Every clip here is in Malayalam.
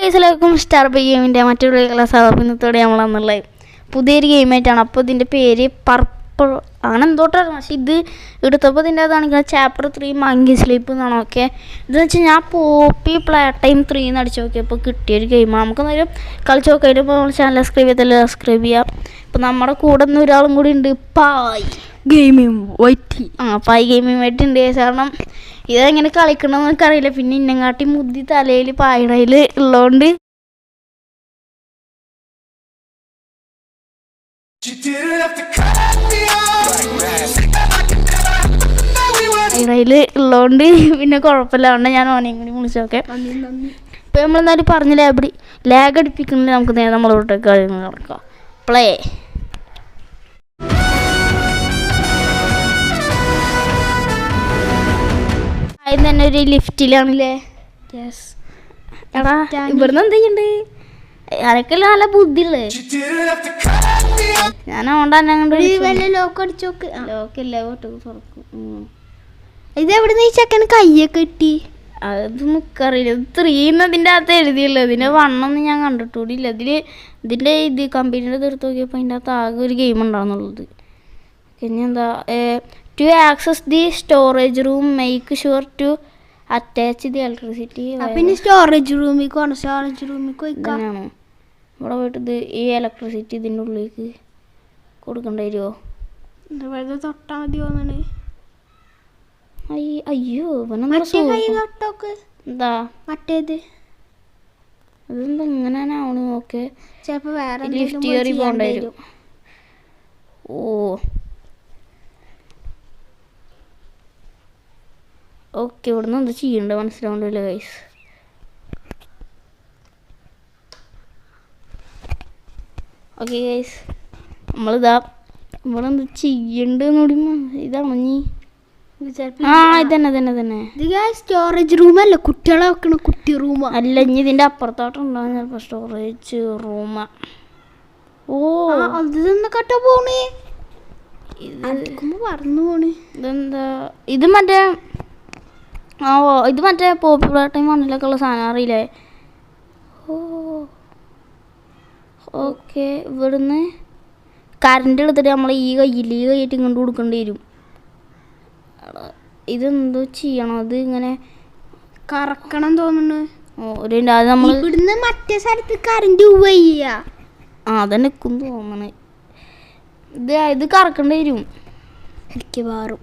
എല്ലാവർക്കും സ്റ്റാർ ബൈ ഗെയിമിൻ്റെ മറ്റൊരു ക്ലാസ് ഇന്നത്തോടെ നമ്മളെന്നുള്ളത് പുതിയൊരു ഗെയിമായിട്ടാണ്. അപ്പോൾ ഇതിൻ്റെ പേര് പർപ്പിൾ ആണ് എന്തോട്ടാണ്. പക്ഷേ ഇത് എടുത്തപ്പോൾ ഇതിൻ്റെ അതാണെങ്കിൽ ചാപ്റ്റർ 3 മങ്കി സ്ലീപ്പ് എന്നാണ്. ഓക്കെ, ഇതെന്ന് വെച്ചാൽ ഞാൻ പോപ്പി പ്ലേ ടൈം 3 എന്ന് അടിച്ച് നോക്കിയപ്പോൾ കിട്ടിയൊരു ഗെയിമാണ്. നമുക്ക് എന്തായാലും കളിച്ച് നോക്കിയിട്ട് ഇപ്പോൾ നമ്മൾ ചാനൽ സബ്സ്ക്രൈബ് ചെയ്യാം. ഇപ്പോൾ നമ്മുടെ കൂടെ നിന്ന് ഒരാളും കൂടി ഉണ്ട്, പായ് ഗെയിമിംഗ് വൈറ്റി. പായ് ഗെയിമിംഗ് വൈറ്റി ഉണ്ട്. കാരണം ഇതെങ്ങനെ കളിക്കണമെന്ന് എനിക്കറിയില്ല. പിന്നെ ഇന്നെങ്കാട്ടി മുദ്ദി തലയിൽ പായണയിൽ ഉള്ളതുകൊണ്ട് പിന്നെ കുഴപ്പമില്ലാണ്ട് ഞാൻ ഓനെയും കൂടി വിളിച്ചോക്കെ. ഇപ്പം നമ്മളെന്തായാലും പറഞ്ഞ ലാഗ് അടിപ്പിക്കുന്നുണ്ട്. നമുക്ക് നേരെ നമ്മളോട്ട് കാര്യങ്ങൾ നടക്കാം. പ്ലേ ആദ്യം തന്നെ ഒരു ലിഫ്റ്റിലാണല്ലേ. എടാ ഇവിടുന്ന് എന്ത് ചെയ്യണ്ട്? അനക്കല്ല നല്ല ബുദ്ധിയുള്ളേ. ഞാൻ അതുകൊണ്ട് ലോക്ക് അടിച്ചു നോക്ക്. ലോക്കല്ല തുറക്കും. ഇതെവിടുന്ന് ഈ ചെക്കന് കയ്യൊക്കെ കിട്ടി? അത് നമുക്കറിയില്ല. 3 എന്നതിൻ്റെ അകത്ത് എഴുതിയുള്ളത്. ഇതിൻ്റെ 1 ഒന്നും ഞാൻ കണ്ടിട്ടുകൂടിയില്ല. ഇതിൻ്റെ കമ്പനിയുടെ തീർത്ത് നോക്കിയപ്പോൾ അതിൻ്റെ അകത്ത് ആകെ ഒരു ഗെയിം ഉണ്ടാകുന്നുള്ളത്. പിന്നെ എന്താ, to access the storage room make sure to attach the electricity. പിന്നെ സ്റ്റോറേജ് റൂമിൽ തന്നെയാണോ ഇവിടെ പോയിട്ട് ഇത് ഈ ഇലക്ട്രിസിറ്റി ഇതിൻ്റെ ഉള്ളിലേക്ക് കൊടുക്കേണ്ടി വരുമോ? തൊട്ടാ മതി തോന്നണേ. അയ്യോ എന്താ മറ്റേത് അതെന്താ ഇങ്ങനെ ആവണു? ഓക്കെ, ചിലപ്പോ വേറെ ലിഫ്റ്റ് കയറി പോകേണ്ടി വരും. ഓക്കെ, ഇവിടുന്ന് എന്ത് ചെയ്യണ്ട മനസ്സിലാവണ്ടല്ലോ ഗൈസ്. ഓക്കെ ഗൈസ്, നമ്മളിതാ ഇവിടെ എന്ത് ചെയ്യണ്ടെന്നോടി. ഇതാണോ നീ? ഇതന്നെ സ്റ്റോറേജ് റൂം അല്ല, കുട്ടികളെ വെക്കണ കുട്ടി റൂം അല്ല. ഇനി ഇതിന്റെ അപ്പുറത്തോട്ടുണ്ടാവും ചിലപ്പോ സ്റ്റോറേജ് റൂം. അത് കട്ടോ പോണേ, പറഞ്ഞു പോണേ. ഇതെന്താ ഇത്? മറ്റേ ഇത് മറ്റേ പോപ്പുലർ ടൈം മണ്ണിലൊക്കെ ഉള്ള സാധനം അറിയില്ലേ? ഓക്കെ, ഇവിടുന്ന് കറണ്ട് എടുത്തിട്ട് നമ്മൾ ഈ കയ്യായിട്ട് ഇങ്ങോട്ട് കൊടുക്കേണ്ടി വരും. ഇതെന്തോ ചെയ്യണം? അത് ഇങ്ങനെ കറക്കണം തോന്നുന്നു. നമ്മൾ ഇവിടുന്ന് മറ്റേ സ്ഥലത്ത് കറണ്ട് പോവുക. അതന്നെ നിൽക്കും തോന്നണേ. ഇത് കറക്കേണ്ടി വരും മിക്കവാറും.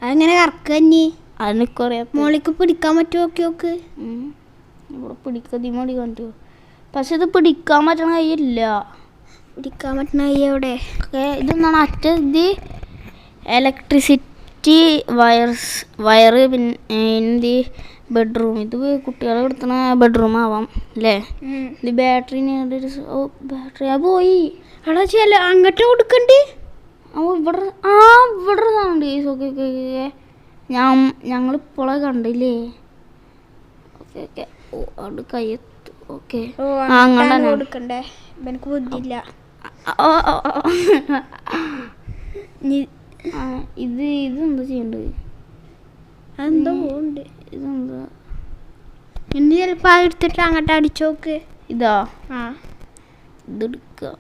അതെങ്ങനെ കറക്കഞ്ഞി? അതിനൊക്കറിയാം. മോളിക്ക് പിടിക്കാൻ പറ്റുമോ? നോക്ക് ഇവിടെ പിടിക്കതി മടി കണ്ടു. പക്ഷെ ഇത് പിടിക്കാൻ പറ്റണ കൈയില്ല. പിടിക്കാൻ പറ്റണ കൈ എവിടെ? ഇതെന്താണ് ഇത് ഇലക്ട്രിസിറ്റി വയറ്. പിന്നെ ബെഡ്റൂം. ഇത് കുട്ടികളെ കൊടുത്തണ ബെഡ്റൂം ആവാം അല്ലേ? ഇത് ബാറ്ററിന് ബാറ്ററി പോയി. എടാ ചില അങ്ങോട്ട് കൊടുക്കണ്ടേ? ഇവിടെ സാധനമുണ്ട്. ഓക്കെ, ഞങ്ങളിപ്പോളെ കണ്ടില്ലേ? ഓക്കെ ഓക്കെ, അവിടെ കയ്യെത്തു. ഓക്കെ, അങ്ങനെ കൊടുക്കണ്ടേ? എനിക്ക് ബുദ്ധിയില്ല. ഇതെന്താ ചെയ്യണ്ടത്? അതെന്തോ ഉണ്ട്. ഇതെന്താ? ഇനി ചിലപ്പോൾ എടുത്തിട്ട് അങ്ങോട്ട് അടിച്ചു നോക്ക്. ഇതാ ഇതെടുക്കുക.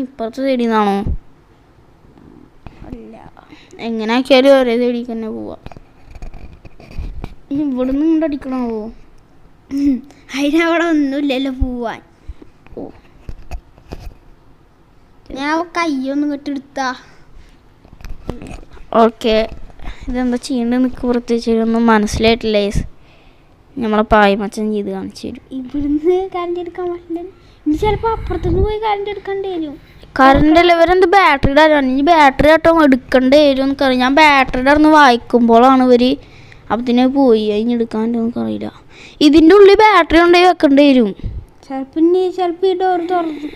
ഇപ്പുറത്തെ സൈഡിൽ നിന്നാണോ? അല്ല, എങ്ങനെ ആക്കിയാലും ഒരേ സൈഡിലേക്ക് തന്നെ പോവാ. ഇവിടുന്ന് കൊണ്ട് അടിക്കണോ? അതിനവിടെ ഒന്നുമില്ലല്ലോ പോവാൻ. ഞാൻ കയ്യൊന്നും കെട്ടെടുത്താ. ഓക്കെ, ഇതെന്താ ചെയ്യേണ്ടത്? നിനക്ക് പ്രത്യേകിച്ചൊന്നും മനസ്സിലായിട്ടില്ല. നമ്മളെ പായ്മച്ചൻ ചെയ്ത് കാണിച്ചു തരും. ഇവിടുന്ന് കറണ്ട് എടുക്കാൻ പറ്റില്ല. ഇനി ചിലപ്പോൾ അപ്പുറത്തുനിന്ന് പോയി കറണ്ട് എടുക്കേണ്ടി വരും. കറണ്ട് ഇവരെന്ത് ബാറ്ററിയുടെ അറിയാം. ഇനി ബാറ്ററി ആട്ടോ എടുക്കേണ്ടി വരും എന്നറിയാം. ഞാൻ ബാറ്ററിയുടെ അറിഞ്ഞ് വായിക്കുമ്പോഴാണ് ഇവര് അപ്പത്തിന് പോയി. അതിന് എടുക്കാൻ പറ്റുമെന്ന് അറിയില്ല. ഇതിൻ്റെ ഉള്ളിൽ ബാറ്ററി ഉണ്ടെങ്കിൽ വെക്കേണ്ടി വരും. ചിലപ്പോൾ ഈ ഡോർ തുറന്നു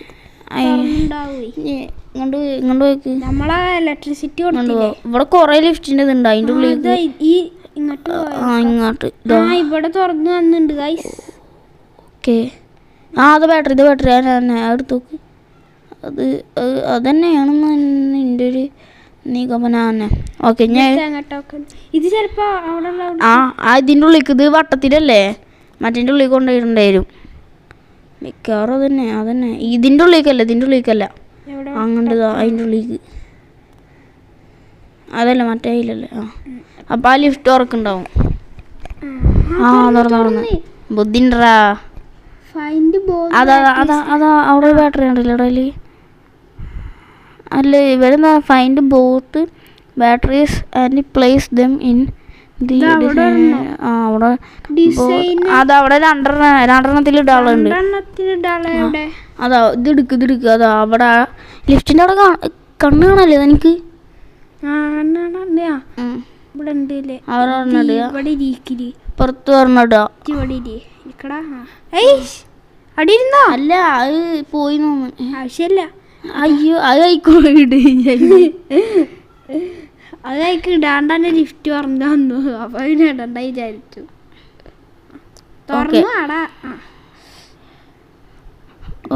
ഇങ്ങോട്ട് പോയിക്ക്. നമ്മളെ ഇലക്ട്രിസിറ്റി ഇവിടെ കൊറേ ലിഫ്റ്റിൻ്റെ ഇതുണ്ട്. അതിൻ്റെ ഉള്ളിൽ ഇങ്ങോട്ട് ഇവിടെ തുറന്നു വന്നിട്ടുണ്ട് ഗൈസ്. ഓക്കെ, അത് ബാറ്ററി. ഇത് ബാറ്ററി തന്നെ എടുത്ത് നോക്ക്. അതന്നെയാണെന്ന് എൻ്റെ ഒരു നിഗമനം. ഓക്കെ, ഞാൻ ഇത് ചിലപ്പോ ഇതിൻ്റെ ഉള്ളിലേക്ക് ഇത് വട്ടത്തിലല്ലേ മറ്റേ ഉള്ളിൽ കൊണ്ടുപോയിട്ടുണ്ടായി വരും. മിക്കവാറും അതന്നെ ഇതിൻ്റെ ഉള്ളിലേക്കല്ല അങ്ങോട്ട് അതിൻ്റെ ഉള്ളിലേക്ക് അതല്ല മറ്റേ അതിലല്ലേ. അപ്പം ആ ലിഫ്റ്റ് തുറക്കുണ്ടാവും. തുറന്ന് ബുദ്ധിണ്ടാ. അതാ അവിടെ ബാറ്ററി ഉണ്ടല്ലോ ഇടയിൽ. അല്ല ഇവരെന്താ find both batteries and place them in the അവിടെ അതവിടെ രണ്ടെണ്ണത്തിൽ ഇടാളുണ്ട്. അതാ ഇതെടുക്കുക അതാ അവിടെ ലിഫ്റ്റിൻ്റെ അവിടെ കണ്ണ് കാണല്ലേ എനിക്ക്. പുറത്ത് പറഞ്ഞിടുക. അല്ല അത് പോയി ആവശ്യമില്ല. അയ്യോ അത് ആയിക്കോട്ടെ അതായിക്ക് ഇടാണ്ട് തന്നെ ലിഫ്റ്റ് പറഞ്ഞു തന്നു. അപ്പൊ അതിന് ഇടണ്ട വിചാരിച്ചു. തുറന്നു അടാ.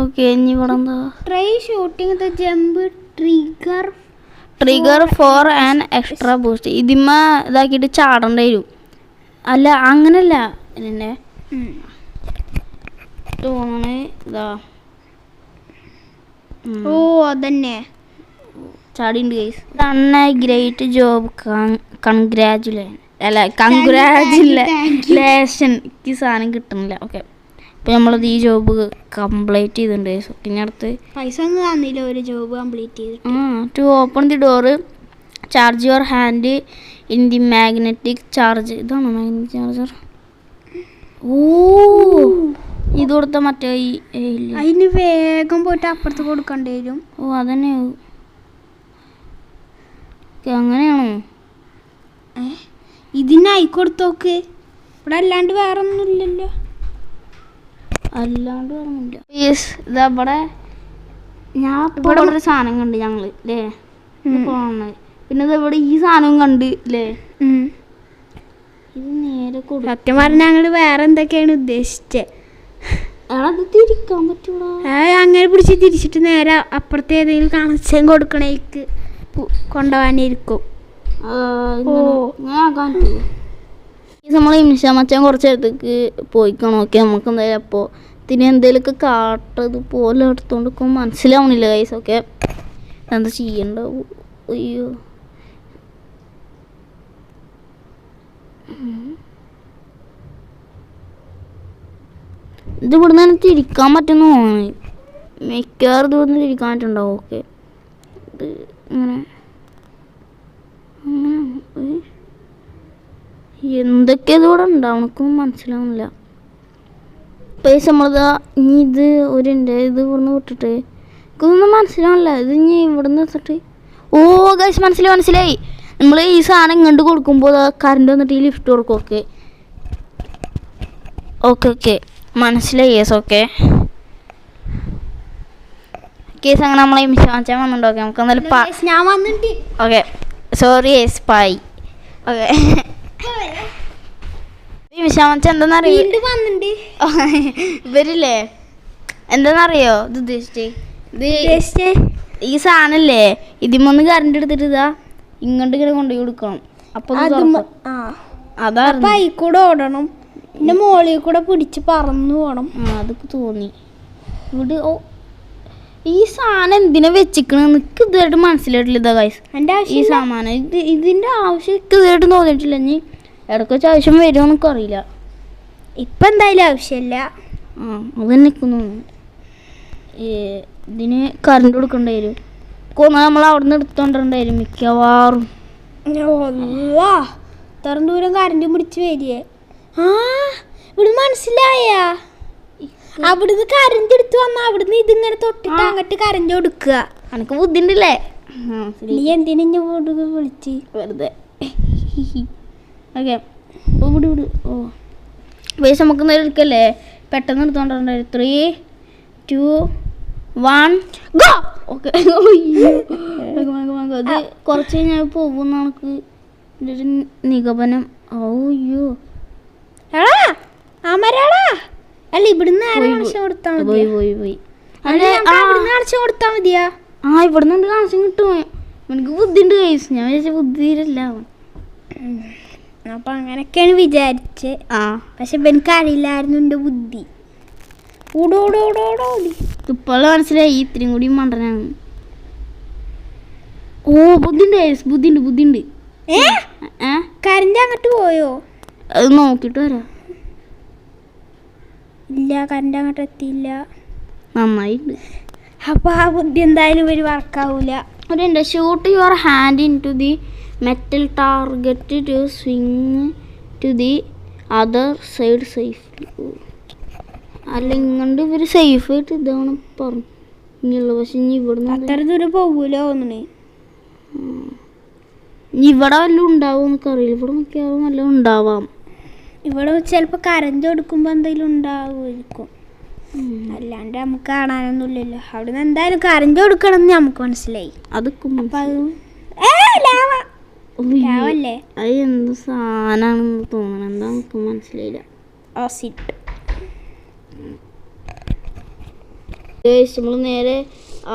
ഓക്കെ ഇനി ഇവിടെ എന്താ try shooting the jump trigger for an extra boost. ഇതിമ്മ ഇതാക്കിയിട്ട് ചാടേണ്ടി വരും. അല്ല അങ്ങനല്ല എന്നെ തോന്നണ ഇതാ. ഓ അതന്നെ ചാടിയുണ്ട് guys. Done a great job. Congratulation. എനിക്ക് സാധനം കിട്ടുന്നില്ല. ഓക്കെ ഇപ്പം നമ്മളത് ഈ ജോബ് കംപ്ലീറ്റ് ചെയ്തിട്ടുണ്ട് ഗൈസ്. പിന്നെ അടുത്ത് പൈസ ഒന്നും തന്നില്ല ഒരു ജോബ് കംപ്ലീറ്റ് ചെയ്ത്. To open the door charge your hand in the magnetic charge. ഇതാണോ മാഗ്നറ്റിക് ചാർജർ? ഓ ഇത് കൊടുത്ത മറ്റേ അതിന് വേഗം പോയിട്ട് അപ്പുറത്ത് കൊടുക്കേണ്ടി വരും. ഓ അതന്നെ അങ്ങനെയാണോ? ഇതിനായി കൊടുത്തോക്ക്. ഇവിടെ അല്ലാണ്ട് വേറെ ഒന്നുമില്ലല്ലോ. അല്ലാണ്ട് വേറൊന്നുമില്ല. ഇതവിടെ ഞാൻ ഇവിടെ ഒരു സാധനം കണ്ട് ഞങ്ങള് അല്ലേ പോണത്. പിന്നെ ഇതവിടെ ഈ സാധനം കണ്ട് അല്ലേ. ഇത് നേരെ സത്യം പറഞ്ഞ ഞങ്ങള് വേറെ എന്തൊക്കെയാണ് ഉദ്ദേശിച്ചത്. അത് തിരിക്കാൻ പറ്റൂടാ. അങ്ങനെ പിടിച്ച് തിരിച്ചിട്ട് നേരെ അപ്പുറത്തെ ഏതെങ്കിലും കണക്ഷൻ കൊടുക്കണേക്ക് കൊണ്ടുപോകാനിരിക്കും. നമ്മൾ ഇംഷാമച്ചാൻ കുറച്ച് നേരത്തേക്ക് പോയിക്കണം. ഓക്കെ നമുക്ക് എന്തായാലും അപ്പോൾ ഇതിന് എന്തെങ്കിലുമൊക്കെ കാട്ടത് പോലെ എടുത്തോണ്ട് മനസ്സിലാവണില്ല ഗൈസ്. ഓക്കെ എന്താ ചെയ്യണ്ടാവും. അയ്യോ ഇത് ഇവിടുന്ന് തന്നെ തിരിക്കാൻ പറ്റുന്ന തോന്നി. മിക്കവാറും ഇവിടുന്ന് തിരിക്കാൻ പറ്റുന്നുണ്ടാവും. ഓക്കെ ഇത് ഇങ്ങനെ എന്തൊക്കെയത് ഇവിടെ ഉണ്ടാവും എനിക്കൊന്നും മനസ്സിലാവുന്നില്ല. പൈസ നമ്മളിതാ ഇനി ഇത് ഇത് ഇവിടുന്ന് വിട്ടിട്ട് എനിക്കൊന്നും മനസ്സിലാവില്ല. ഇത് ഇനി ഇവിടുന്ന് വെച്ചിട്ട് ഓ ഗൈസ് മനസ്സിലായി. നമ്മൾ ഈ സാധനം ഇങ്ങോട്ട് കൊടുക്കുമ്പോൾ കറണ്ട് വന്നിട്ട് ഈ ലിഫ്റ്റ് കൊടുക്കും. ഓക്കെ മനസ്സിലായി കേസ്. ഓക്കെ കേസ് അങ്ങനെ നമ്മളെ മിഷാച്ചാൻ വന്നിട്ടുണ്ടോ? ഓക്കെ നമുക്ക് എന്തായാലും ഞാൻ വന്നിട്ട് okay sorry yes bye. Okay മിഷാമച്ച എന്താന്നറിയോ ഇവരില്ലേ എന്താന്നറിയോ ഇത് ഉദ്ദേശിച്ചേ ഈ സാധനല്ലേ ഇതിമൊന്ന് കറണ്ട് എടുത്തിട്ട് ഇതാ ഇങ്ങോട്ട് ഇങ്ങനെ കൊണ്ടുപോയി കൊടുക്കണം. അപ്പൊ അതാ കൂടെ ഓടണം. പിന്നെ മോളിൽ കൂടെ പിടിച്ച് പറന്നു പോണം. അതൊക്കെ തോന്നി. ഇവിടെ ഈ സാധനം എന്തിനാ വെച്ചിക്കണ എനിക്ക് ഇതുവരെയായിട്ട് മനസ്സിലായിട്ടില്ല. ഇതാ ഗൈസ് ഈ സാമാനം ഇതിന്റെ ആവശ്യം ഇതുവരെയായിട്ട് തോന്നിയിട്ടില്ല. ഇനി ഇടയ്ക്ക് വെച്ച് ആവശ്യം വരുമോ എന്നൊക്കെ അറിയില്ല. ഇപ്പം എന്തായാലും ആവശ്യമില്ല. അത് തന്നെ തോന്നുന്നു. ഇതിന് കറണ്ട് കൊടുക്കേണ്ടി വരും. നമ്മൾ അവിടെ നിന്ന് എടുത്തോണ്ടിരേണ്ടി വരും മിക്കവാറും. ഇത്ര ദൂരം കറണ്ട് പിടിച്ച് വരികയെ. ഇവിടെ മനസ്സിലായ അവിടുന്ന് കറണ്ട് എടുത്ത് വന്ന അവിടുന്ന് ഇതിങ്ങനെ തൊട്ടിട്ട് അങ്ങോട്ട് കറണ്ട് കൊടുക്കുക. എനിക്ക് ബുദ്ധിണ്ടല്ലേ. നീ എന്തിനു വിളിച്ച് വെറുതെ. ഓക്കെ വിട്. ഓ പൈസ നമുക്ക് എടുക്കല്ലേ പെട്ടെന്ന് എടുത്തോണ്ടിരേണ്ടി വരും. 3, 2, 1 ഗോ. ഓക്കെ ഇത് കുറച്ച് കഴിഞ്ഞാൽ പോകുന്ന നമുക്ക് ഒരു നിഗമനം. അയ്യോ അല്ല ഇവിടുന്ന് കൊടുത്താൽ പോയി കൊടുത്താൽ മതിയാ. ഇവിടുന്ന് കണക്ഷൻ കിട്ടുമോ? എനിക്ക് ബുദ്ധിണ്ട് കേസ്. ഞാൻ വിചാരിച്ച ബുദ്ധിയില്ല. അപ്പൊ അങ്ങനെയൊക്കെയാണ് വിചാരിച്ച്. ആ പക്ഷെ എനിക്ക് അറിയില്ലായിരുന്നു എൻ്റെ ബുദ്ധി. ഓടോടോടോടോടി ഇപ്പോൾ മനസ്സിലായി ഇത്രയും കൂടി മണ്ടനാണ്. ഓ ബുദ്ധിണ്ട്. കറണ്ട് അങ്ങോട്ട് പോയോ? അത് നോക്കിട്ട് വരാം. ഇല്ല, കറണ്ട് അങ്ങോട്ട് എത്തിയില്ല. നന്നായിട്ടുണ്ട്. അപ്പൊ ആ ബുദ്ധി എന്തായാലും ഒരു വർക്കാവൂല. ഒരു shoot your hand in to the metal target to swing to the other side safely. അല്ല ഇങ്ങോട്ട് ഇവർ സേഫായിട്ട് ഇതാണ് പറഞ്ഞുള്ളൂ. പക്ഷെ ഇനി ഇവിടുന്ന് അത്ര ദൂരം പോകൂലോ തോന്നണേ. ഇനി ഇവിടെ വല്ലതും ഉണ്ടാവും എന്നൊക്കെ അറിയില്ല. ഇവിടെ മിക്കവാറും വല്ലതും ഉണ്ടാവാം. ഇവിടെ ചിലപ്പോൾ കറണ്ട് കൊടുക്കുമ്പോൾ എന്തെങ്കിലും ഉണ്ടാവുമായിരിക്കും. അല്ലാണ്ട് നമുക്ക് കാണാനൊന്നുമില്ലല്ലോ. അവിടെ നിന്ന് എന്തായാലും കറണ്ട് കൊടുക്കണം എന്ന് നമുക്ക് മനസ്സിലായി. അതൊക്കെ ലാവല്ലേ? അത് എന്ത് സാധനമാണെന്ന് തോന്നണം. എന്താ നമുക്ക് മനസ്സിലായില്ല. നമ്മൾ നേരെ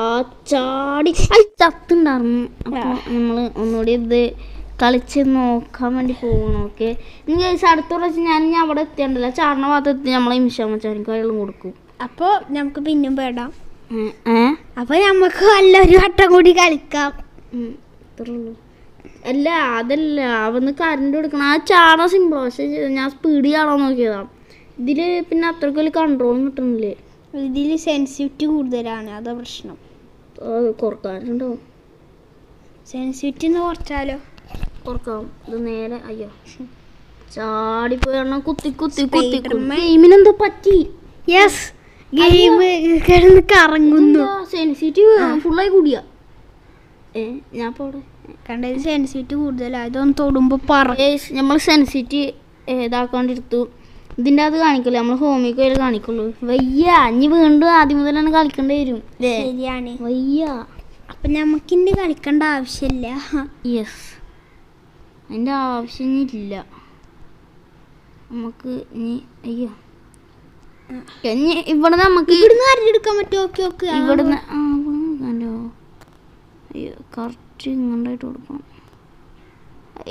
ആ ചാടി ചത്തുണ്ടായിരുന്നു. അപ്പോൾ നമ്മൾ ഒന്നുകൂടി ഇത് കളിച്ച് നോക്കാൻ വേണ്ടി പോകണം. ഓക്കെ, ഇനി കഴിച്ച് അടുത്ത പ്രാവശ്യം ഞാൻ അവിടെ എത്തിയണ്ടല്ലോ, ചാടണ ഭാഗത്ത് എത്തി നമ്മളെ ഇംഷാമച്ചാനിക്ക് അയാളും കൊടുക്കും. അപ്പോൾ നമുക്ക് പിന്നും പേടാം. അപ്പോൾ നമുക്ക് നല്ലൊരു വട്ടം കൂടി കളിക്കാം. ഇത്രേ ഉള്ളൂ. അല്ല അതല്ല, അവന്ന് കറണ്ട് കൊടുക്കണം. ആ ചാടാൻ സിമ്പിൾ. പക്ഷെ ഞാൻ സ്പീഡ് ചാടാൻ നോക്കിയതാ. ഇതിൽ പിന്നെ അത്രയ്ക്ക് വലിയ കൺട്രോളും കിട്ടുന്നില്ലേ. ഇതിൽ സെൻസിറ്റിവിറ്റി കൂടുതലാണ്, അതാ പ്രശ്നം. കുറക്കാറുണ്ടോ? സെൻസിറ്റിവിറ്റി ഒന്ന് കുറച്ചാലോ? കുറക്കാം. ഇത് നേരെ അയ്യോ ചാടിപ്പോയി കുത്തി ഗെയിമിനെന്തോ പറ്റി. യെസ്, ഗെയിം കിടന്ന് കറങ്ങുന്നു. സെൻസിറ്റീവ് ഫുള്ളായി കൂടിയ ഞാൻ ഇപ്പോൾ അവിടെ കണ്ടത് സെൻസിറ്റിവിറ്റി കൂടുതലാണ്. ഇതൊന്ന് തൊടുമ്പോൾ നമ്മൾ സെൻസിറ്റീവ് ഇതാക്കാണ്ടിരുത്തു. ഇതിൻ്റെ അത് കാണിക്കില്ല, നമ്മൾ ഹോമിക്ക് അതിൽ കാണിക്കുള്ളൂ. വയ്യ, ഇനി വീണ്ടും ആദ്യം മുതൽ തന്നെ കളിക്കേണ്ടി വരും. ശരിയാണ്, വയ്യ. അപ്പം നമുക്കിൻ്റെ കളിക്കേണ്ട ആവശ്യമില്ല. യെസ്, അതിൻ്റെ ആവശ്യം ഇല്ല നമുക്ക്. ഇനി അയ്യോ ഇനി ഇവിടെ നമുക്ക് ഇവിടുന്ന് അരിഞ്ഞെടുക്കാൻ പറ്റുമോ? ഓക്കെ ഓക്കെ, ഇവിടുന്ന് അയ്യോ കറക്റ്റ് ഇങ്ങോട്ടായിട്ട് കൊടുക്കണം.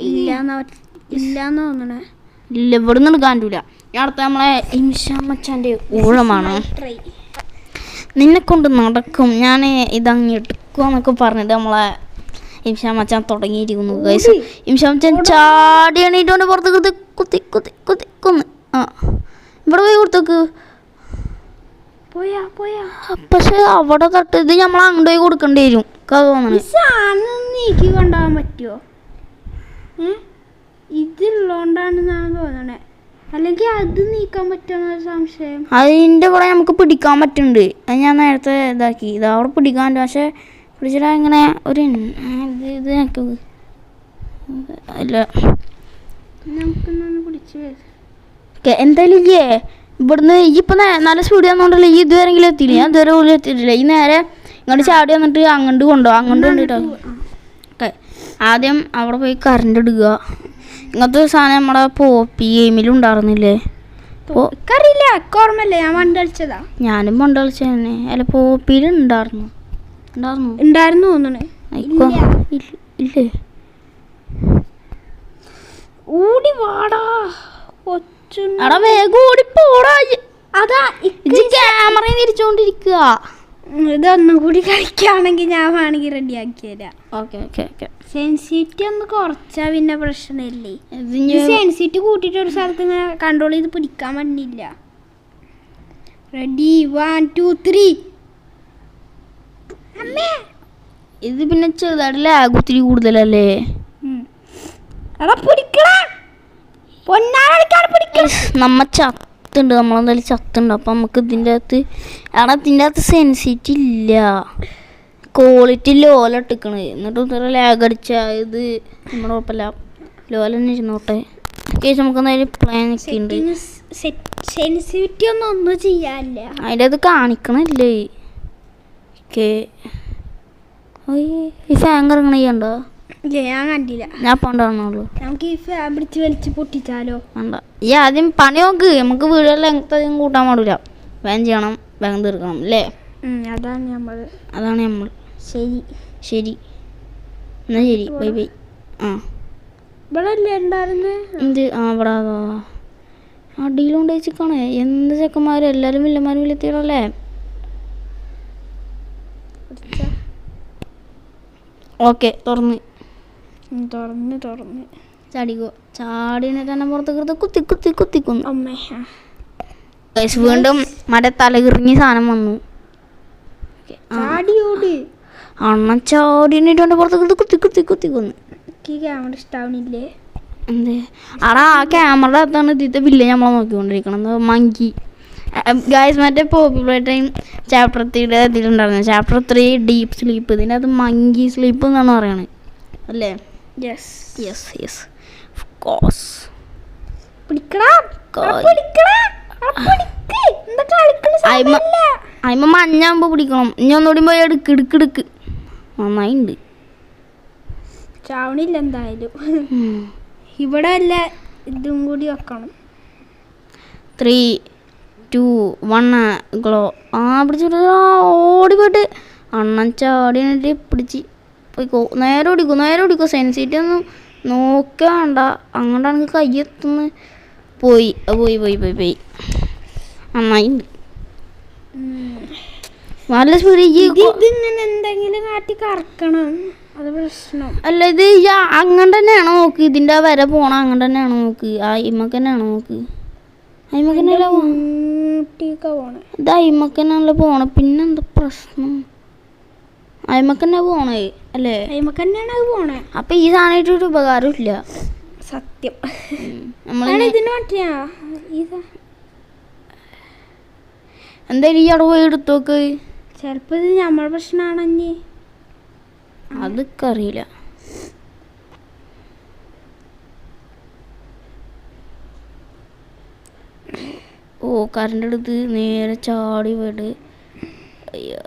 ഇല്ലാന്ന് തോന്നണേ. ഇല്ല, ഇവിടുന്ന് എടുക്കാൻ പറ്റൂല. അടുത്ത നമ്മളെ ഇംഷാമച്ചാൻ്റെ ഊഴമാണ്. നിന്നെ കൊണ്ട് നടക്കും, ഞാൻ ഇതങ്ങ് എടുക്കുക എന്നൊക്കെ പറഞ്ഞിട്ട് നമ്മളെ ഇംഷാമച്ചാൻ തുടങ്ങിയിരിക്കുന്നു. ഗൈസ്, ഇംഷാമച്ചാൻ ചാടി എണീറ്റോണ്ട് പുറത്ത് കുത്തി ആ ഇവിടെ പോയി കൊടുത്തേക്ക്. പക്ഷെ അവിടെ തട്ട് ഇത് നമ്മൾ അങ്ങോട്ട് പോയി കൊടുക്കേണ്ടി വരും. നീക്കി കൊണ്ടുപോകാൻ പറ്റുമോ? ഇതിലുള്ളോണ്ടാണെന്നാണ് തോന്നണേ. അല്ലെങ്കിൽ അത് നീക്കാൻ പറ്റുമോ സംശയം. അതിൻ്റെ കൂടെ നമുക്ക് പിടിക്കാൻ പറ്റുന്നുണ്ട്. അത് ഞാൻ നേരത്തെ ഇതാക്കി. ഇത് അവിടെ പിടിക്കാൻ പറ്റും. പക്ഷെ പിടിച്ചിട്ട് ഇങ്ങനെ ഒരു ഇത് അല്ല നമുക്കൊന്ന് പിടിച്ച് എന്തായാലും ഇല്ലേ ഇവിടുന്ന് ഈ ഇപ്പം നല്ല സ്പീഡ് വന്നോണ്ടല്ലേ ഈ ഇതുവരെങ്കിലും എത്തിയില്ല. ഞാൻ ഇതുവരെ പോലും എത്തിയിട്ടില്ല. ഈ നേരെ ഇങ്ങോട്ട് ചാടി വന്നിട്ട് അങ്ങോട്ട് കൊണ്ടുപോകാം. അങ്ങോട്ട് കൊണ്ടിട്ടോ. ഓക്കെ, ആദ്യം അവിടെ പോയി കറണ്ട് ഇടുക. ഇങ്ങനത്തെ സാധനം നമ്മുടെ പോപ്പി ഗെയിമിലും ഉണ്ടായിരുന്നില്ലേ? അറിയില്ല, ഓർമ്മല്ലേ? ഞാൻ പണ്ട് കളിച്ചതാ. ഞാനും പണ്ട് കളിച്ച തന്നെ. അല്ല പോപ്പിയിൽ ഉണ്ടായിരുന്നു തോന്നണേ. ഇല്ലേ? ഓടി വാടാ അടാ, വേഗം ഓടിപ്പോടാ. അതാ ക്യാമറ തിരിച്ചോണ്ടിരിക്കുക. ഇതൊന്നും കൂടി കളിക്കുകയാണെങ്കിൽ ഞാൻ വേണമെങ്കിൽ റെഡി ആക്കി തരാം. Okay okay okay. സെൻസിറ്റിവിറ്റി ഒന്ന് കുറച്ചാൽ പിന്നെ പ്രശ്നമില്ലേ. സെൻസിറ്റിവിറ്റി കൂട്ടിയിട്ട് ഒരു സ്ഥലത്ത് ഇങ്ങനെ കൺട്രോൾ ചെയ്ത് പിടിക്കാൻ പറ്റില്ല. റെഡി 1 2 3. ഇത് പിന്നെ ചെറുതായിട്ട് ലാഗ് ഒത്തിരി കൂടുതലല്ലേ? നമ്മ ചത്തുണ്ട്, നമ്മളെന്തായാലും ചത്തുണ്ട്. അപ്പം നമുക്ക് ഇതിൻ്റെ അകത്ത് സെൻസിറ്റി ഇല്ല, ക്വാളിറ്റി ലോല ഇട്ടിക്കണത്. എന്നിട്ട് ഇത്ര ലാഗ് അടിച്ചാൽ ഇത് നമ്മുടെ കുഴപ്പമില്ല, ലോല തന്നെ ഇരുന്നോട്ടെ. കേസ് നമുക്ക് എന്തായാലും പ്ലാൻ ഒക്കെ ഉണ്ട്. സെൻസിറ്റിവിറ്റി ഒന്നും ചെയ്യാനില്ല, അതിൻ്റെ അത് കാണിക്കണില്ലേ? ഓക്കെ, ഈ ഫാൻ കറങ്ങണ ചെയ്യണ്ടോ? ഇല്ല, ഞാൻ കണ്ടില്ല. ഞാൻ പണ്ടാണുള്ളൂ. നമുക്ക് ഈ ഫാൻ പിടിച്ച് വലിച്ച് പൊട്ടിച്ചാലോ? വേണ്ട, ഈ ആദ്യം പണി നോക്ക്. നമുക്ക് വീടുകളിൽ ലെങ്ത് അധികം കൂട്ടാൻ പാടില്ല. വേഗം ചെയ്യണം, വേഗം തീർക്കണം അല്ലേ? അതാണ് നമ്മൾ. ശരി, എന്നാൽ ശരി, ബൈ ബൈ. ആ ഇവിടെ അല്ലേ ഉണ്ടായിരുന്നേ? എന്ത് ആ ഇവിടെ അടിയിലുണ്ട് ചിക്കണേ. എന്ത് ചെക്കന്മാരും എല്ലാവരും വില്ലന്മാരും വില്ലെത്തിയല്ലേ. ഓക്കെ തുറന്ന് ചാടിക്കോ. ചാടിനെ തന്നെ പുറത്തേക്ക് കുത്തിക്കുന്നു. അമ്മേ വീണ്ടും മറ്റേ തലകിറിഞ്ഞ സാധനം വന്നു. അണ്ണൻ ചാടിനെ പുറത്തേക്ക് കുത്തിക്കുന്നു. ക്യാമറ ഇഷ്ടാവണില്ലേ? എന്തേ ആടാ ആ ക്യാമറ അകത്താണ് ഇതിത്തെ വില്ല നമ്മളെ നോക്കിക്കൊണ്ടിരിക്കണം. മങ്കി ഗായ്സ് മറ്റേ പോപ്പുലർ ടൈം ചാപ്റ്റർ 3 ഇതിലുണ്ടായിരുന്നു. Chapter 3 deep sleep. ഇതിൻ്റെ അത് മങ്കി സ്ലീപ്പ് എന്നാണ് പറയണത് അല്ലേ? Yes of course. അയിമ മഞ്ഞാകുമ്പോ പിടിക്കണം. ഇനി ഒന്നുകൂടി പോയി എടുക്ക് നന്നായിണ്ട്. ചാവണില്ല എന്തായാലും. ഇവിടെ അല്ല ഇതും കൂടി വെക്കണം. 3, 2, 1 ഗ്ലോ. പിടിച്ചിട്ട് ഓടി പോയിട്ട് അണ്ണൻ ചാടിയിട്ട് പിടിച്ച് പോയിക്കോ. നേരെ ഓടിക്കോ. സെൻസിറ്റി ഒന്നും നോക്കണ്ട. അങ്ങോട്ടാണെങ്കിൽ കയ്യെത്തുന്ന പോയി നന്നായിണ്ട്. നല്ല സ്പീഡ്. ഇതിങ്ങനെ എന്തെങ്കിലും കാട്ടി കറക്കണം. അത് പ്രശ്നം അല്ല. ഇത് അങ്ങനെ തന്നെയാണോ നോക്ക്. ഇതിൻ്റെ വര പോണ അങ്ങനെ തന്നെയാണോ നോക്ക്. അയിമക്ക് തന്നെയാണോ നോക്ക്. അയിമക്കന്നല്ല ഇത് അയിമക്കന്നല്ല പോണ. പിന്നെന്താ പ്രശ്നം? അയിമക്കന്നെ പോണേ അല്ലേ? അയിമക്കന്നെയാണ് അത് പോണേ. അപ്പൊ ഈ സാധനമായിട്ടൊരു ഉപകാരം ഇല്ല സത്യം. എന്തായാലും ഈ അവിടെ പോയി എടുത്തോക്ക്. ചിലപ്പോ ഇത് നമ്മളെ പ്രശ്നമാണെങ്കി അതൊക്കെ അറിയില്ല. കറണ്ട് എടുത്ത് നേരെ ചാടി പോയിട്ട് അയ്യോ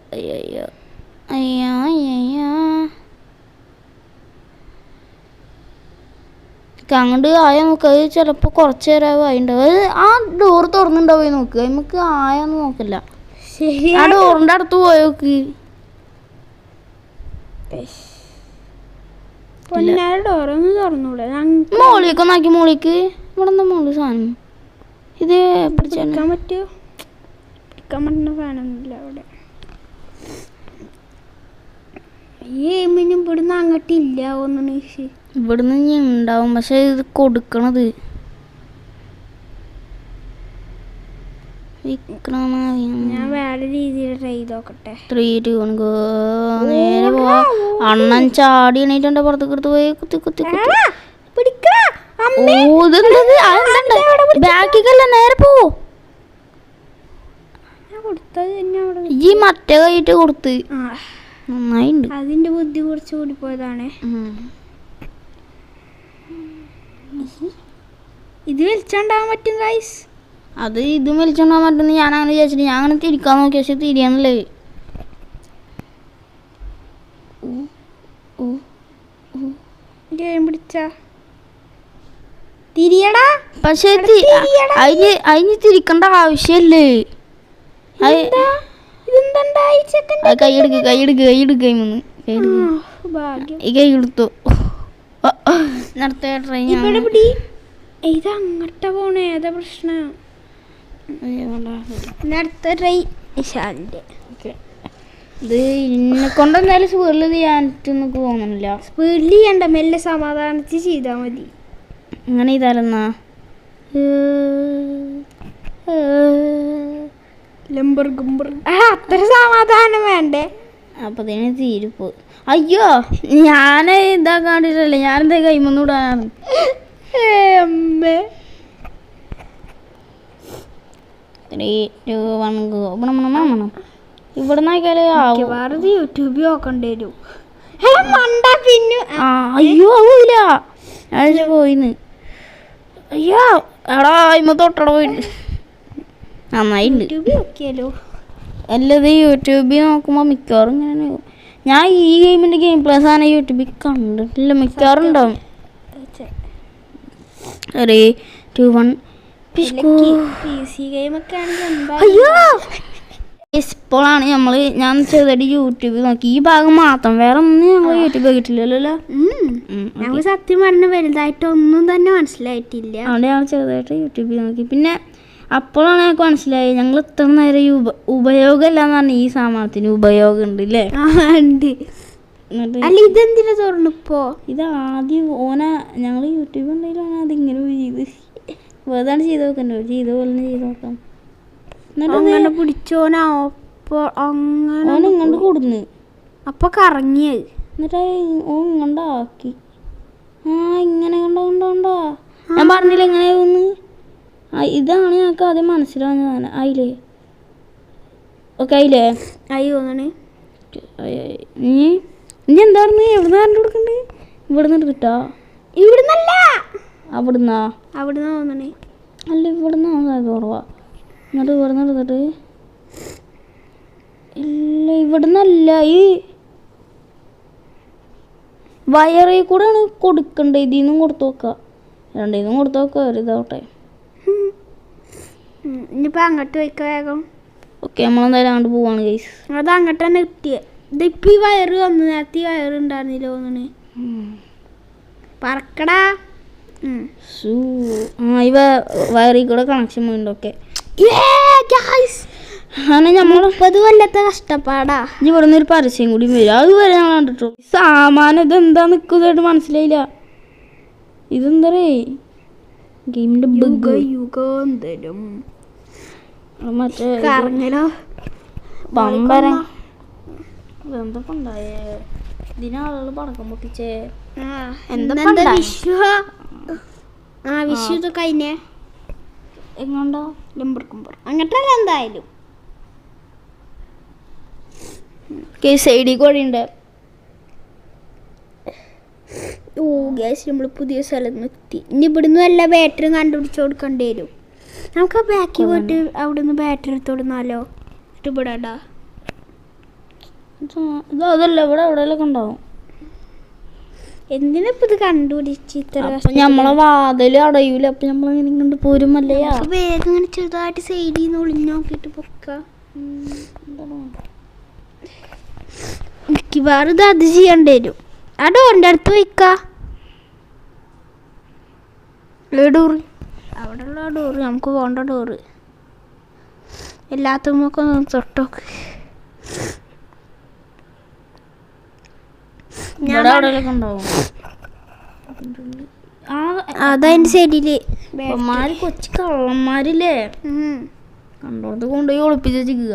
അങ്ങോട്ട് ആയ നോക്കുക. അത് ചിലപ്പോൾ കുറച്ച് നേരം ആയിണ്ടാവും. ആ ഡോർ തുറന്നുണ്ടാവുക നോക്കുക. നമുക്ക് ആയാന്ന് നോക്കില്ല. ആ ഡോറിൻ്റെ അടുത്ത് പോയോക്ക്. മോളിയൊക്കെ നോക്കി. മോളിക്ക് ഇവിടെ എന്താ മോളി സാധനം? ഇത് പിടിക്കാൻ പറ്റുമോ? പിടിക്കാൻ പറ്റുന്ന സാധനമൊന്നുമില്ല അവിടെ. ഈ എയിമിനും ഇവിടുന്ന് അങ്ങോട്ടില്ല ഒന്നും. ഇവിടുന്ന് ഇനി ഉണ്ടാവും. പക്ഷെ ഇത് കൊടുക്കണത് ഞാൻ വേറെ രീതിയിൽ ട്രൈ ചെയ്ത് നോക്കട്ടെ. 3, 2, 1 ഗോ. നേരെ പോവാ. അണ്ണൻ ചാടി എണീറ്റുണ്ട് പുറത്തേക്ക് എടുത്ത് പോയി കുത്തി ബാക്കിക്കല്ല. നേരെ പോ. ഈ മറ്റേ കൈയിട്ട് കൊടുത്ത് നന്നായിണ്ട്. അതിന്റെ ബുദ്ധി കുറച്ച് കൂടി പോയതാണ്. ഇത് വലിച്ചോണ്ടാവാൻ പറ്റും ഗൈസ്. അത് ഇതും വലിച്ചോണ്ടാൻ പറ്റുന്ന ഞാൻ അങ്ങനെ വിചാരിച്ചിട്ട് ഞാൻ അങ്ങനെ തിരിക്കാൻ നോക്കി. പക്ഷെ തിരിയാന്നല്ലേ. തിരിയടാ. പക്ഷെ അതിന് തിരിക്കേണ്ട ആവശ്യല്ലേ. കൈയെടുക്ക് കൈ എടുത്തു. നേരത്തെ ട്രെയിൻ ഇത് അങ്ങോട്ടാ പോണേ. ഏതാ പ്രശ്നം? നേരത്തെ ട്രെയിൻ വിശാലിന്റെ. ഇത് ഇന്നെ കൊണ്ടെന്തായാലും സ്പീഡിൽ ചെയ്യാനൊന്നും തോന്നുന്നില്ല. സ്പീഡിൽ ചെയ്യണ്ട, മെല്ലെ സമാധാനിച്ച് ചെയ്താൽ മതി. അങ്ങനെ ചെയ്താലെന്നാ അത്ര സമാധാനം വേണ്ടേ? അപ്പൊ തന്നെ തീരുപ്പോ. അയ്യോ ഞാൻ ഇതാക്കാണ്ടിട്ടല്ലേ. ഞാനെന്താ കൈമൊന്നും അമ്മേ. 3, 2, 1 ഗോ. ഇവിടെ നോക്കിയാല് യൂട്യൂബിൽ നോക്കേണ്ടി വരും. അയ്യോ പോയില്ല. ഞാൻ പോയിന്ന്. അയ്യോ എടാ ഇമ്മ തൊട്ടട പോയിട്ട് നന്നായിട്ടുണ്ട്. അല്ലത് യൂട്യൂബിൽ നോക്കുമ്പോൾ മിക്കവാറും ഇങ്ങനെ. ഞാൻ ഈ ഗെയിമിൻ്റെ ഗെയിം പ്ലേസ് ആണ് യൂട്യൂബിൽ കണ്ടിട്ടില്ല. മിക്കവാറും ഉണ്ടാവും. 3, 2, 1 PC ഗെയിമൊക്കെ ആണെങ്കിൽ അയ്യോ ഇപ്പോഴാണ് ഞാൻ ചെറുതായിട്ട് യൂട്യൂബിൽ നോക്കി ഈ ഭാഗം മാത്രം, വേറെ ഒന്നും ഞങ്ങൾ യൂട്യൂബ് നോക്കിയിട്ടില്ലല്ലോ. ഞങ്ങൾ സത്യം പറഞ്ഞ വലുതായിട്ടൊന്നും തന്നെ മനസ്സിലായിട്ടില്ല. അതുകൊണ്ട് ഞങ്ങൾ ചെറുതായിട്ട് യൂട്യൂബിൽ നോക്കി. പിന്നെ അപ്പോഴാണ് ഞങ്ങൾക്ക് മനസ്സിലായി ഞങ്ങൾ ഇത്ര നേരം ഉപയോഗമല്ല എന്ന് പറഞ്ഞാൽ ഈ സാമാനത്തിന് ഉപയോഗം ഉണ്ട് അല്ലേ. അല്ല ഇതെന്തിനാ തുറന്നിപ്പോ? ഇത് ആദ്യം ഞങ്ങൾ യൂട്യൂബ് ഉണ്ടെങ്കിലും അതിങ്ങനെ ചെയ്ത് വേദാണ് ചെയ്ത് നോക്കണ്ടോ, ചെയ്ത പോലെ ചെയ്ത് നോക്കാം. അങ്ങനെ പിടിച്ചോനാ ഇങ്ങോട്ട് കൊടുന്ന് അപ്പൊ കറങ്ങിയത്. എന്നിട്ട് ഇങ്ങോട്ടാക്കി. ഇങ്ങനെ കണ്ടോ ഞാൻ പറഞ്ഞില്ല എങ്ങനെയാന്ന്. ഇതാണ് ഞങ്ങൾക്ക് ആദ്യം മനസ്സിലാവുന്നതാണ്. ആയില്ലേ? ഓക്കെ ആയില്ലേ? ആയി തോന്നണേ. ഇനി എന്തായിരുന്നു എവിടുന്ന് കണ്ടു കൊടുക്കണ്ടേ? ഇവിടുന്ന് എടുത്തിട്ടാ? ഇവിടുന്നല്ല, അവിടുന്നാ തോന്നണേ. അല്ല ഇവിടുന്ന് കുറവാ. എന്നിട്ട് ഇവിടുന്ന് എടുത്തിട്ട് ഇല്ല ഇവിടുന്നല്ല, ഈ വയറിൽ കൂടെയാണ് കൊടുക്കണ്ടേ. ഇതിൽ നിന്നും കൊടുത്തു നോക്കാം, രണ്ടിൽ നിന്നും കൊടുത്തു നോക്കാം. ഒരു ഇതാവട്ടെ. ഇനിയിപ്പോ അങ്ങോട്ട് വയ്ക്ക വേഗം. ഓക്കെ നമ്മളെന്തായാലും അങ്ങോട്ട് പോവാണ് ഗൈസ്. അത് അങ്ങോട്ട് തന്നെ കിട്ടിയത്. ഇതിപ്പോ ഈ വയറ് വന്നു, നേരത്തെ ഈ വയറ് ഉണ്ടായിരുന്നില്ല തോന്നണേ. പറക്കടാ. ഈ വയറിൽ കൂടെ കണക്ഷൻ പോയിണ്ടൊക്കെ. നമ്മളിപ്പത് വല്ലത്തെ കഷ്ടപ്പാടാ. ഇവിടുന്ന് ഒരു പരസ്യം കൂടി വരും, അത് വരെ ഞങ്ങൾ കണ്ടിട്ടു. സാമാനം ഇതെന്താ നിൽക്കുന്നതായിട്ട് മനസ്സിലായില്ല. ഇതെന്താ ഗെയിമിന്റെ യുഗാന്തരം മറ്റേ പമ്പരം എന്തൊക്കെ ഉണ്ടായേ. ഇതിനാളുകൾ പടക്കം പൊട്ടിച്ചേ. വിഷു കഴിഞ്ഞേ എങ്ങോണ്ടാ ലംബർക്കുമ്പർ അങ്ങട്ടല്ല എന്തായാലും. സൈഡിൽ കൂടെ ഉണ്ട്. ഓ ഗ്യാസ് നമ്മൾ പുതിയ സ്ഥലത്ത് എത്തി. ഇനി ഇവിടുന്ന് വല്ല ബാറ്ററി കണ്ടുപിടിച്ചു കൊടുക്കേണ്ടി വരും. നമുക്ക് ആ ബാക്കിൽ പോയിട്ട് അവിടെ നിന്ന് ബാറ്ററി എടുത്തോടുന്നാലോ? ഇഷ്ടപ്പെടാടാ. അതല്ല ഇവിടെ എവിടെയെല്ലാം ഉണ്ടാവും. എന്തിനാ ഇപ്പൊ ഇത് കണ്ടുപിടിച്ച് നമ്മളെ വാതില് അടയൂല. അപ്പൊ നമ്മളിങ്ങനെ ഇങ്ങോട്ട് പോരുമല്ലേ. വേഗം ഇങ്ങനെ ചെറുതായിട്ട് സൈഡിൽ നിന്ന് ഒളിഞ്ഞു നോക്കിട്ട് പൊക്ക. മിക്കവാറും ഇത് അത് ചെയ്യേണ്ടി വരും. ആ ഡോറിന്റെ അടുത്ത് വയ്ക്ക. ഡോറ് അവിടെയുള്ള ഡോറ്, നമുക്ക് പോകേണ്ട ഡോറ്. എല്ലാത്തുമൊക്കെ തൊട്ടോക്ക്. അതതിന്റെ സൈഡില് കൊച്ചു കള്ളന്മാരില്ലേ, കണ്ടോടത്ത് കൊണ്ടുപോയി ഒളിപ്പിച്ച് വെച്ചിരിക്കുക.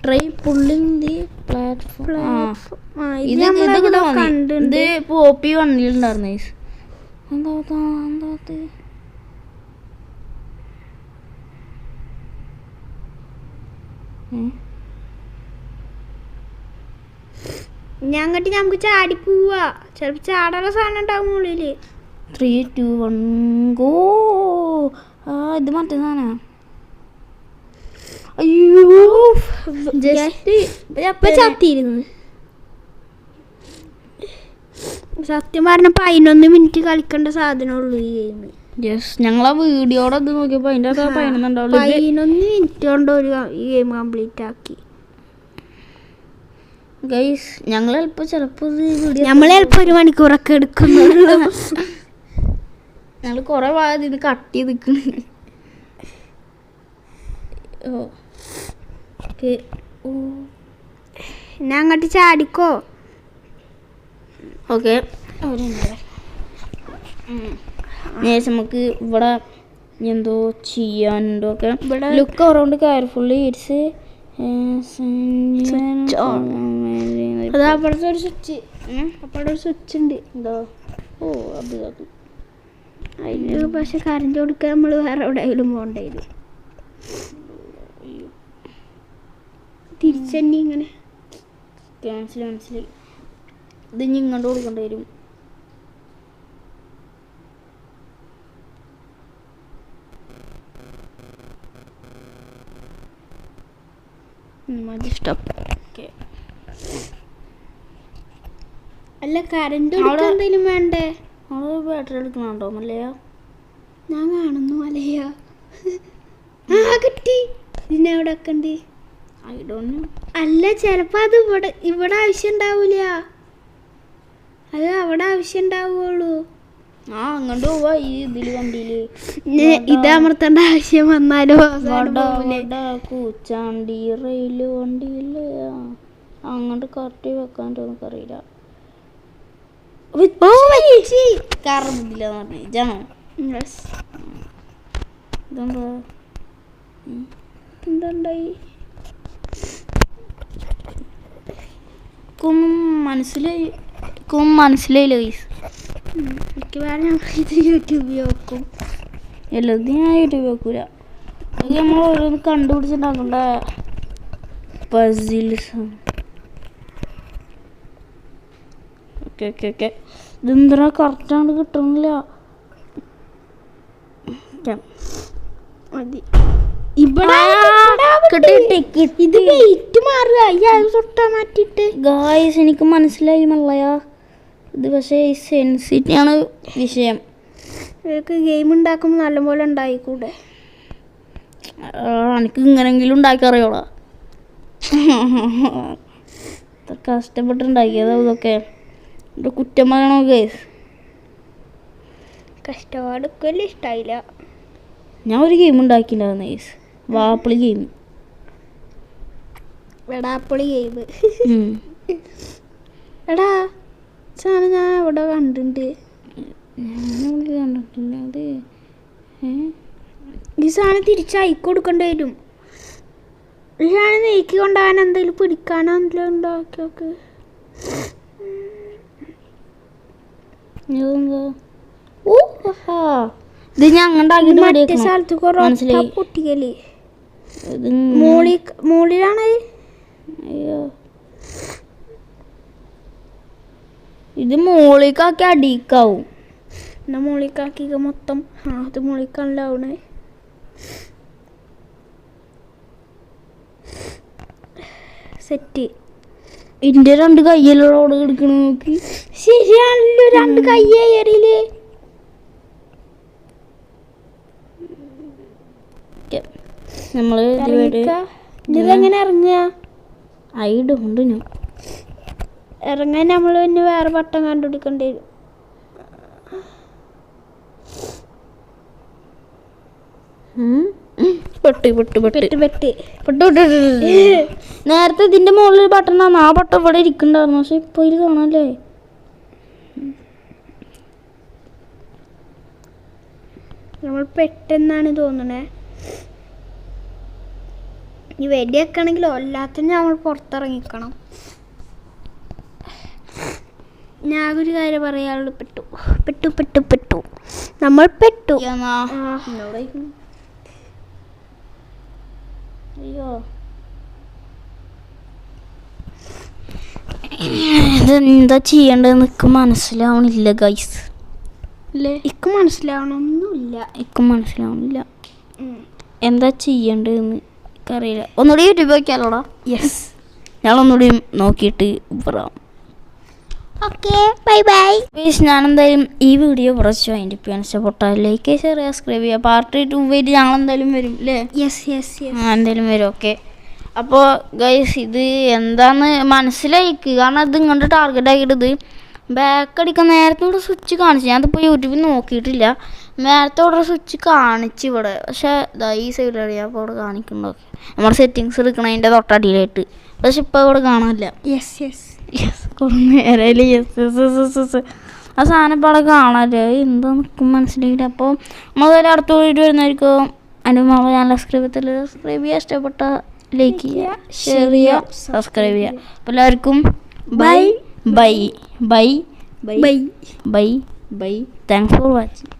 Try pulling the platform. ഇത് പോപ്പി വണ്ടിയിലുണ്ടായിരുന്നു. എന്താ ഞങ്ങട്ട് നമുക്ക് ചാടി പോവാ. ചിലപ്പോ ചാടാനുള്ള സാധനം ഉണ്ടാവും ഉള്ളില്. 3, 2, 1 ഗോ. ഇത് മറ്റേ സാധന. അയ്യോ ചത്തിരുന്നു. സത്യം പറഞ്ഞപ്പോ 11 മിനിറ്റ് കളിക്കേണ്ട സാധനമുള്ളൂ ഈ ഗെയിം. ഞങ്ങളാ വീഡിയോടെ ഇത് നോക്കിയപ്പോ അതിന്റെ 11 മിനിറ്റ് കൊണ്ട് ഈ ഗെയിം കംപ്ലീറ്റ് ആക്കി. ഗൈസ് ഞങ്ങൾ ചിലപ്പോ ഒരു മണിക്കൂറൊക്കെ എടുക്കുന്നുള്ളൂ. ഞങ്ങൾ കൊറേ ഭാഗത്ത് കട്ട് ചെയ്ത് നിൽക്കുന്നു. ഞാൻ അങ്ങോട്ട് ചാടിക്കോ. ഓക്കെ നമുക്ക് ഇവിടെ എന്തോ ചെയ്യാനുണ്ടോ ഒക്കെ. Look around carefully. ഇറ്റ്സ് അപ്പുറത്തെ ഒരു സ്വിച്ച്, അപ്പുറത്തെ ഒരു സ്വിച്ച് ഉണ്ട്. എന്തോ അത് അതിന് പക്ഷെ കറണ്ട് കൊടുക്കാൻ നമ്മൾ വേറെ എവിടെയെങ്കിലും പോകേണ്ടി വരും. തിരിച്ചെണ്ണി ഇങ്ങനെ മനസ്സിലായി. ഇത് ഇനി ഇങ്ങോട്ട് കൊടുക്കേണ്ടി വരും. അല്ല കറണ്ട് കൊടുക്കാൻ എന്തെങ്കിലും വേണ്ടേ? ബാറ്ററി എടുക്കണുണ്ടോ മല്ലയാ? ഞാൻ കാണുന്നു മലയാ. കിട്ടി. പിന്നെ എവിടെ ഒക്കെ ഉണ്ട്? I don't know. അല്ല, ചിലപ്പോ അത് ഇവിടെ ആവശ്യം ഉണ്ടാവൂല. അത് അവിടെ ആവശ്യം ഉണ്ടാവുള്ളൂ. അങ്ങോട്ട് പോവാ. ഈ ഇതില് വണ്ടിയില് ഇത് അമർത്തേണ്ട ആവശ്യം വന്നാലോ? കൂച്ചാണ്ടി റെയില് വണ്ടിയില് അങ്ങോട്ട് കറക്റ്റ് വെക്കാൻ എനിക്കറിയില്ല. കറന്നില്ല ജാണോ? എന്തുണ്ടായി? മനസ്സിലായില്ല ഗൈസ്. ഇത് യൂട്യൂബിൽ വെക്കും. എല്ലാതും ഞാൻ യൂട്യൂബിൽ വെക്കൂല. അത് നമ്മൾ ഓരോന്ന് കണ്ടുപിടിച്ചിട്ടുണ്ടാക്കണ്ട പസിൽസ്. Okay okay okay. ഇതെന്താ കറക്റ്റാണ്ട് കിട്ടണില്ല. മതി. ഇത് വെയിറ്റ് മാറുക. തൊട്ടാ മാറ്റിട്ട് ഗായ്സ് എനിക്ക് മനസ്സിലായി മല്ലയാ. ഇത് പക്ഷേ സെൻസിറ്റിയാണ് വിഷയം. ഗെയിം ഉണ്ടാക്കുമ്പോൾ നല്ലപോലെ ഉണ്ടായിക്കൂടെ? എനിക്ക് ഇങ്ങനെങ്കിലും ഉണ്ടാക്കിയറിയോളാ. കഷ്ടപ്പെട്ടുണ്ടാക്കിയതാ ഇതൊക്കെ. ഇവിടെ കുറ്റം പറയണോ ഗൈസ്? കഷ്ടപ്പാടൊക്കെ ഇഷ്ടായില്ല. ഞാൻ ഒരു ഗെയിം ഉണ്ടാക്കിയിട്ടുണ്ടായിരുന്നു ഗൈസ്. വാപ്പിളി ഗെയിം. വെടാപ്പൊളി ഗെയിം. എടാ സാധനം ഞാൻ എവിടെ കണ്ടിട്ടുണ്ട്. കണ്ടിട്ടില്ല. അത് ഈ സാധനം തിരിച്ചയക്ക് കൊടുക്കേണ്ടി വരും. ഈ സാധനം നീക്കി കൊണ്ടുപോകാൻ എന്തെങ്കിലും പിടിക്കാനോ എന്തെങ്കിലും ഉണ്ടാക്കിയൊക്കെ. ഇത് ഞാൻ മറ്റേ സ്ഥലത്ത് കുറേ പൊട്ടിക്കല് മോളിലാണ്. അയ്യോ, ഇത് മോളിക്കാക്കി അടിക്കാവും. എന്നാ മോളിക്കാക്കി മൊത്തം. അത് മോളിക്കാണല്ലാവണേ. സെറ്റ്. ഇതിന്റെ 2 കയ്യിലോട് എടുക്കണ നോക്കി. ശരിയാണല്ലോ, 2 കയ്യേറിയില്ലേ? നമ്മള് ഇതെങ്ങനെ ഇറങ്ങുക? I don't know. ഇറങ്ങാൻ നമ്മൾ പിന്നെ വേറെ പട്ടം കണ്ടുപിടിക്കേണ്ടി വരും. നേരത്തെ ഇതിന്റെ മുകളിൽ ബട്ടൺ ആണ്. ആ ബട്ടൺ ഇവിടെ ഇരിക്കണ്ടായിരുന്നു. പക്ഷെ ഇപ്പൊ ഇത് കാണാല്ലേ. നമ്മൾ പെട്ടെന്നാണ് തോന്നണേ. ഈ വെടിയൊക്കെ ആണെങ്കിലോ എല്ലാത്തിനും നമ്മൾ പുറത്തിറങ്ങിക്കണം. ഞാൻ ഒരു കാര്യം പറയാനുള്ളൂ. പെട്ടു നമ്മൾ പെട്ടു. അയ്യോ, ഇതെന്താ ചെയ്യേണ്ടതെന്ന് എനിക്ക് മനസ്സിലാവണില്ല ഗൈസ്. ഇക്ക് മനസ്സിലാവണമൊന്നുമില്ല. എന്താ ചെയ്യേണ്ടതെന്ന് എനിക്കറിയില്ല. ഒന്നുകൂടി യൂട്യൂബ് നോക്കിയാലോടാ. യെസ്, ഞങ്ങളൊന്നുകൂടി നോക്കിയിട്ട് പറയാം. Okay, bye bye. ഞാനെന്തായാലും ഈ വീഡിയോ കുറച്ച് അതിൻ്റെ ഇഷ്ടപ്പെട്ടാൽ ലൈക്ക്, ഷെയർ, സബ്സ്ക്രൈബ് ചെയ്യുക. പാർട്ട് 2 ആയിട്ട് ഞങ്ങളെന്തായാലും വരും അല്ലേ? എന്തായാലും വരും. ഓക്കെ, അപ്പോൾ ഗൈസ് ഇത് എന്താന്ന് മനസ്സിലായിക്ക്. കാരണം ഇത് ഇങ്ങോട്ട് ടാർഗറ്റ് ആക്കിയിട്ട് ഇത് ബാക്ക് അടിക്കാൻ നേരത്തെ ഇവിടെ സ്വിച്ച് കാണിച്ചു. ഞാനതിപ്പോൾ യൂട്യൂബിൽ നോക്കിയിട്ടില്ല. നേരത്തെ ഇവിടെ സ്വിച്ച് കാണിച്ചു ഇവിടെ. പക്ഷേ ഈ സൈഡിലാണ് ഞാൻ ഇപ്പോൾ ഇവിടെ കാണിക്കുന്നതൊക്കെ. നമ്മുടെ സെറ്റിങ്സ് എടുക്കണതിൻ്റെ തൊട്ടടിയിലായിട്ട്. പക്ഷെ ഇപ്പോൾ ഇവിടെ കാണാനില്ല. കുറേ നേരം ആ സാധനം ഇപ്പോൾ അവിടെ കാണാനില്ല. എന്താ നിൽക്കും മനസ്സിലായില്ല. അപ്പോൾ നമ്മൾ അടുത്ത വീഡിയോ വരുന്നതായിരിക്കും. അതിന് നമ്മൾ ചാനൽ സബ്സ്ക്രൈബ് ചെയ്യുക. ഇഷ്ടപ്പെട്ട ലൈക്ക് ചെയ്യുക, ഷെയർ ചെയ്യുക, സബ്സ്ക്രൈബ് ചെയ്യുക. അപ്പോൾ എല്ലാവർക്കും by. Bye. Thanks for watching.